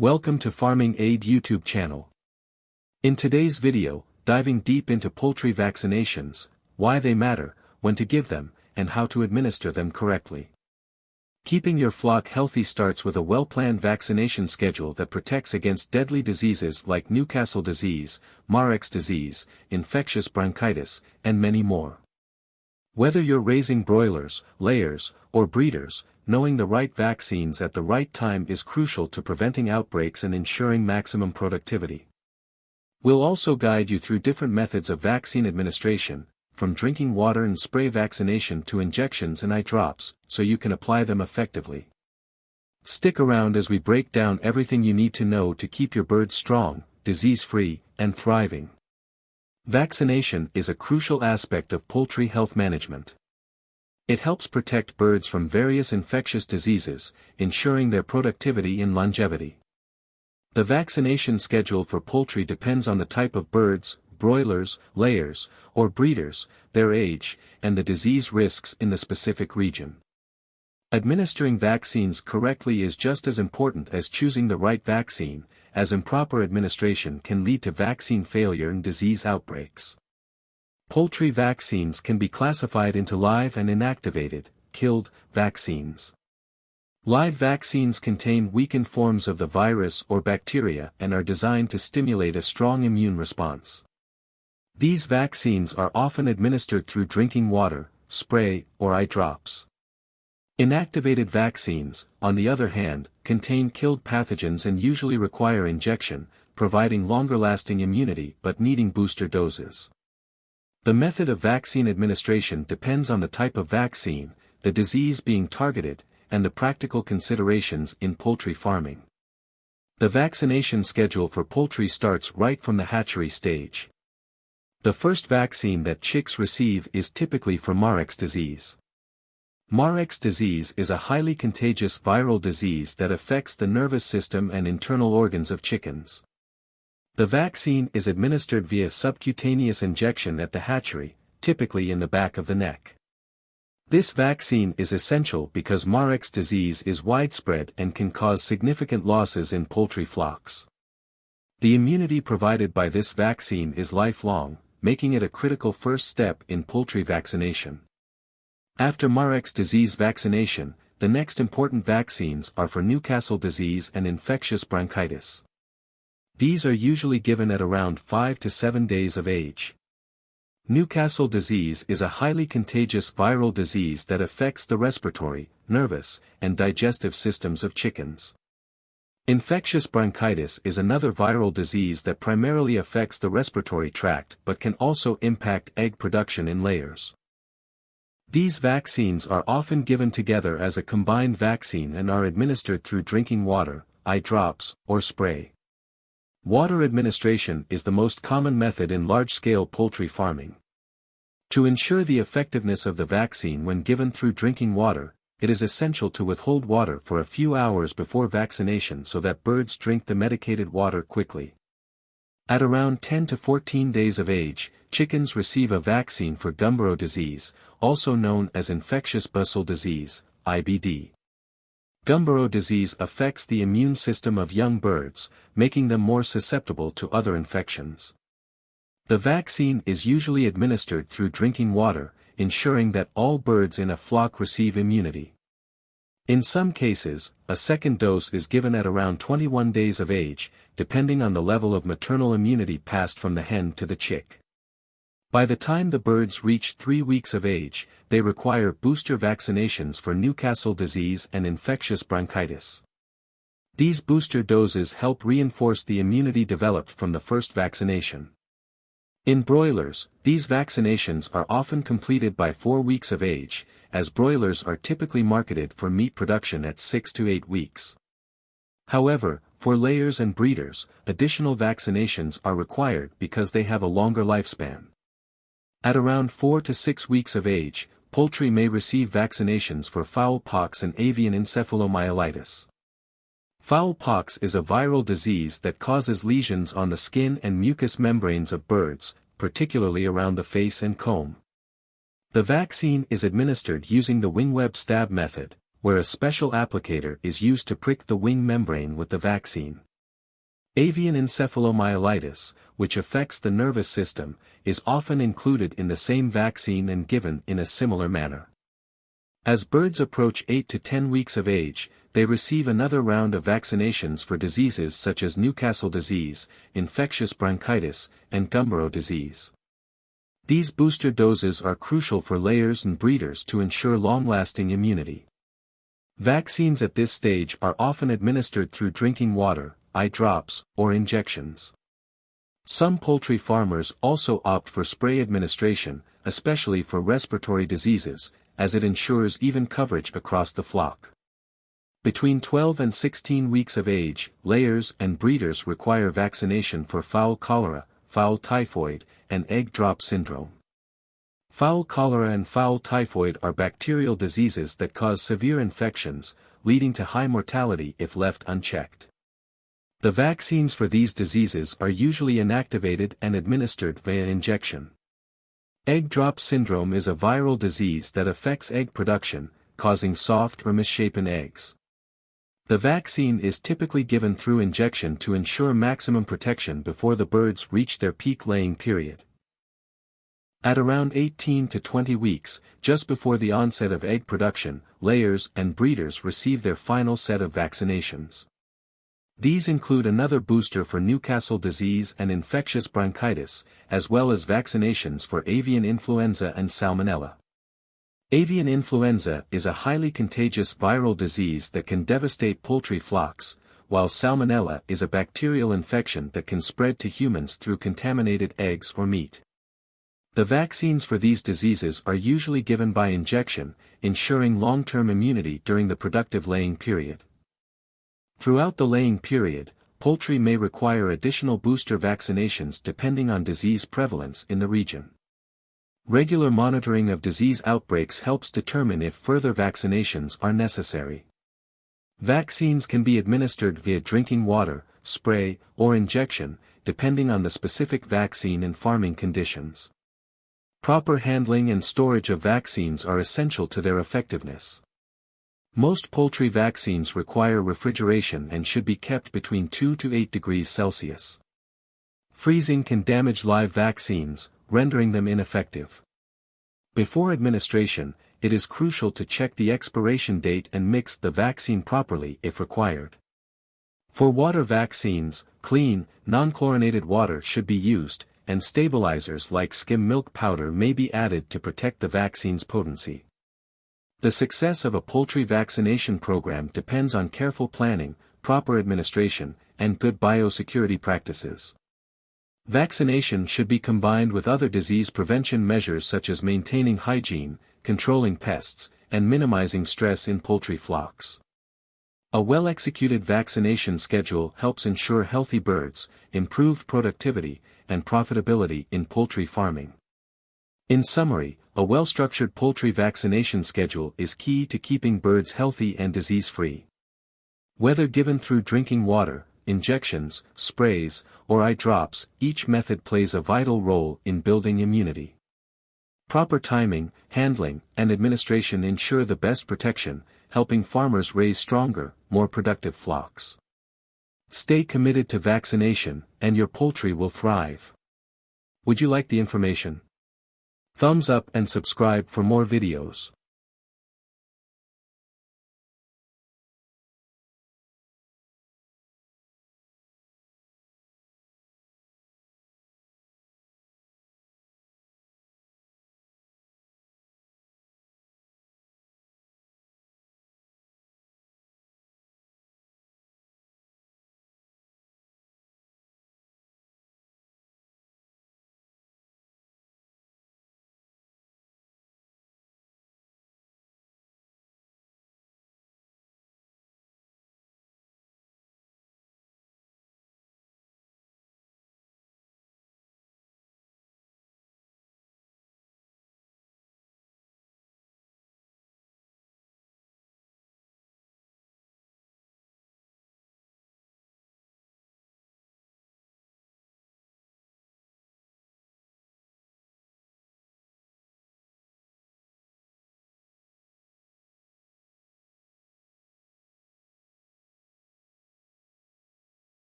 Welcome to Farming Aid YouTube channel. In today's video, diving deep into poultry vaccinations, why they matter, when to give them, and how to administer them correctly. Keeping your flock healthy starts with a well-planned vaccination schedule that protects against deadly diseases like Newcastle disease, Marek's disease, infectious bronchitis, and many more. Whether you're raising broilers, layers, or breeders, knowing the right vaccines at the right time is crucial to preventing outbreaks and ensuring maximum productivity. We'll also guide you through different methods of vaccine administration, from drinking water and spray vaccination to injections and eye drops, so you can apply them effectively. Stick around as we break down everything you need to know to keep your birds strong, disease-free, and thriving. Vaccination is a crucial aspect of poultry health management. It helps protect birds from various infectious diseases, ensuring their productivity and longevity. The vaccination schedule for poultry depends on the type of birds, broilers, layers, or breeders, their age, and the disease risks in the specific region. Administering vaccines correctly is just as important as choosing the right vaccine, as improper administration can lead to vaccine failure and disease outbreaks. Poultry vaccines can be classified into live and inactivated, killed, vaccines. Live vaccines contain weakened forms of the virus or bacteria and are designed to stimulate a strong immune response. These vaccines are often administered through drinking water, spray, or eye drops. Inactivated vaccines, on the other hand, contain killed pathogens and usually require injection, providing longer-lasting immunity but needing booster doses. The method of vaccine administration depends on the type of vaccine, the disease being targeted, and the practical considerations in poultry farming. The vaccination schedule for poultry starts right from the hatchery stage. The first vaccine that chicks receive is typically for Marek's disease. Marek's disease is a highly contagious viral disease that affects the nervous system and internal organs of chickens. The vaccine is administered via subcutaneous injection at the hatchery, typically in the back of the neck. This vaccine is essential because Marek's disease is widespread and can cause significant losses in poultry flocks. The immunity provided by this vaccine is lifelong, making it a critical first step in poultry vaccination. After Marek's disease vaccination, the next important vaccines are for Newcastle disease and infectious bronchitis. These are usually given at around 5 to 7 days of age. Newcastle disease is a highly contagious viral disease that affects the respiratory, nervous, and digestive systems of chickens. Infectious bronchitis is another viral disease that primarily affects the respiratory tract but can also impact egg production in layers. These vaccines are often given together as a combined vaccine and are administered through drinking water, eye drops, or spray. Water administration is the most common method in large-scale poultry farming. To ensure the effectiveness of the vaccine when given through drinking water, it is essential to withhold water for a few hours before vaccination so that birds drink the medicated water quickly. At around 10 to 14 days of age, chickens receive a vaccine for Gumboro disease, also known as infectious buccal disease, IBD. Gumboro disease affects the immune system of young birds, making them more susceptible to other infections. The vaccine is usually administered through drinking water, ensuring that all birds in a flock receive immunity. In some cases, a second dose is given at around 21 days of age, depending on the level of maternal immunity passed from the hen to the chick. By the time the birds reach 3 weeks of age, they require booster vaccinations for Newcastle disease and infectious bronchitis. These booster doses help reinforce the immunity developed from the first vaccination. In broilers, these vaccinations are often completed by 4 weeks of age, as broilers are typically marketed for meat production at 6 to 8 weeks. However, for layers and breeders, additional vaccinations are required because they have a longer lifespan. At around 4 to 6 weeks of age, poultry may receive vaccinations for fowl pox and avian encephalomyelitis. Fowl pox is a viral disease that causes lesions on the skin and mucous membranes of birds, particularly around the face and comb. The vaccine is administered using the wingweb stab method, where a special applicator is used to prick the wing membrane with the vaccine. Avian encephalomyelitis, which affects the nervous system, is often included in the same vaccine and given in a similar manner. As birds approach 8 to 10 weeks of age, they receive another round of vaccinations for diseases such as Newcastle disease, infectious bronchitis, and Gumboro disease. These booster doses are crucial for layers and breeders to ensure long-lasting immunity. Vaccines at this stage are often administered through drinking water, eye drops, or injections. Some poultry farmers also opt for spray administration, especially for respiratory diseases, as it ensures even coverage across the flock. Between 12 and 16 weeks of age, layers and breeders require vaccination for fowl cholera, fowl typhoid, and egg drop syndrome. Fowl cholera and fowl typhoid are bacterial diseases that cause severe infections, leading to high mortality if left unchecked. The vaccines for these diseases are usually inactivated and administered via injection. Egg drop syndrome is a viral disease that affects egg production, causing soft or misshapen eggs. The vaccine is typically given through injection to ensure maximum protection before the birds reach their peak laying period. At around 18 to 20 weeks, just before the onset of egg production, layers and breeders receive their final set of vaccinations. These include another booster for Newcastle disease and infectious bronchitis, as well as vaccinations for avian influenza and salmonella. Avian influenza is a highly contagious viral disease that can devastate poultry flocks, while salmonella is a bacterial infection that can spread to humans through contaminated eggs or meat. The vaccines for these diseases are usually given by injection, ensuring long-term immunity during the productive laying period. Throughout the laying period, poultry may require additional booster vaccinations depending on disease prevalence in the region. Regular monitoring of disease outbreaks helps determine if further vaccinations are necessary. Vaccines can be administered via drinking water, spray, or injection, depending on the specific vaccine and farming conditions. Proper handling and storage of vaccines are essential to their effectiveness. Most poultry vaccines require refrigeration and should be kept between 2 to 8 degrees Celsius. Freezing can damage live vaccines, rendering them ineffective. Before administration, it is crucial to check the expiration date and mix the vaccine properly if required. For water vaccines, clean, non-chlorinated water should be used, and stabilizers like skim milk powder may be added to protect the vaccine's potency. The success of a poultry vaccination program depends on careful planning, proper administration, and good biosecurity practices. Vaccination should be combined with other disease prevention measures such as maintaining hygiene, controlling pests, and minimizing stress in poultry flocks. A well-executed vaccination schedule helps ensure healthy birds, improved productivity, and profitability in poultry farming. In summary, a well-structured poultry vaccination schedule is key to keeping birds healthy and disease-free. Whether given through drinking water, injections, sprays, or eye drops, each method plays a vital role in building immunity. Proper timing, handling, and administration ensure the best protection, helping farmers raise stronger, more productive flocks. Stay committed to vaccination, and your poultry will thrive. Would you like the information? Thumbs up and subscribe for more videos.